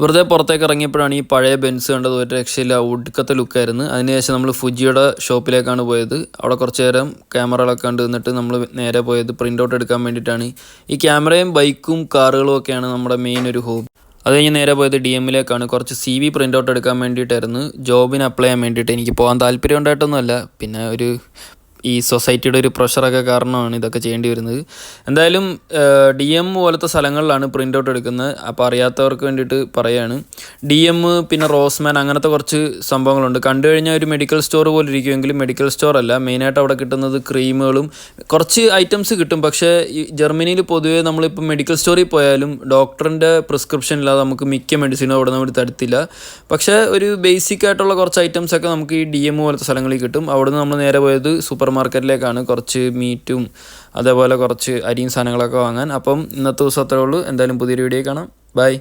വെറുതെ പുറത്തേക്ക് ഇറങ്ങിയപ്പോഴാണ് ഈ പഴയ ബെൻസ് കണ്ടത്. ഒരു രക്ഷയില്ല, ഒടുക്കത്തെ ലുക്കായിരുന്നു. അതിനുശേഷം നമ്മൾ ഫുജിയുടെ ഷോപ്പിലേക്കാണ് പോയത്. അവിടെ കുറച്ച് നേരം ക്യാമറകളൊക്കെ കണ്ട് നിന്നിട്ട് നമ്മൾ നേരെ പോയത് പ്രിൻ്റ് ഔട്ട് എടുക്കാൻ വേണ്ടിയിട്ടാണ്. ഈ ക്യാമറയും ബൈക്കും കാറുകളും ഒക്കെയാണ് നമ്മുടെ മെയിൻ ഒരു ഹോബി. അത് കഴിഞ്ഞ് നേരെ പോയത് DMലേക്കാണ്. കുറച്ച് CV പ്രിൻ്റ് ഔട്ട് എടുക്കാൻ വേണ്ടിയിട്ടായിരുന്നു, ജോബിന് അപ്ലൈ ചെയ്യാൻ വേണ്ടിയിട്ട്. എനിക്ക് പോകാൻ താല്പര്യം ഉണ്ടായിട്ടൊന്നുമല്ല, പിന്നെ ഈ സൊസൈറ്റിയുടെ ഒരു പ്രഷറൊക്കെ കാരണമാണ് ഇതൊക്കെ ചെയ്യേണ്ടി വരുന്നത്. എന്തായാലും DM പോലത്തെ സ്ഥലങ്ങളിലാണ് പ്രിൻ്റ് ഔട്ട് എടുക്കുന്നത്. അപ്പോൾ അറിയാത്തവർക്ക് വേണ്ടിയിട്ട് പറയുകയാണ്. DM പിന്നെ റോസ്മാൻ അങ്ങനത്തെ കുറച്ച് സംഭവങ്ങളുണ്ട്. കണ്ടു കഴിഞ്ഞാൽ ഒരു മെഡിക്കൽ സ്റ്റോർ പോലെ ഇരിക്കുമെങ്കിലും മെഡിക്കൽ സ്റ്റോർ അല്ല. മെയിനായിട്ട് അവിടെ കിട്ടുന്നത് ക്രീമുകളും കുറച്ച് ഐറ്റംസ് കിട്ടും. പക്ഷേ ഈ ജർമ്മനിയിൽ പൊതുവേ നമ്മളിപ്പോൾ മെഡിക്കൽ സ്റ്റോറിൽ പോയാലും ഡോക്ടറിൻ്റെ പ്രിസ്ക്രിപ്ഷൻ ഇല്ലാതെ നമുക്ക് മിക്ക മെഡിസിനും അവിടെ നമ്മൾ തരത്തില്ല. പക്ഷേ ഒരു ബേസിക് ആയിട്ടുള്ള കുറച്ച് ഐറ്റംസൊക്കെ നമുക്ക് ഈ DM പോലത്തെ സ്ഥലങ്ങളിൽ കിട്ടും. അവിടുന്ന് നമ്മൾ നേരെ പോയത് സൂപ്പർ മാർക്കറ്റിലേക്കാണ്, കുറച്ച് മീറ്റും അതേപോലെ കുറച്ച് അരിയും സാധനങ്ങളൊക്കെ വാങ്ങാൻ. അപ്പം ഇന്നത്തെ ദിവസം അത്രേ ഉള്ളൂ. എന്തായാലും പുതിയൊരു വീഡിയോ കാണാം. ബൈ.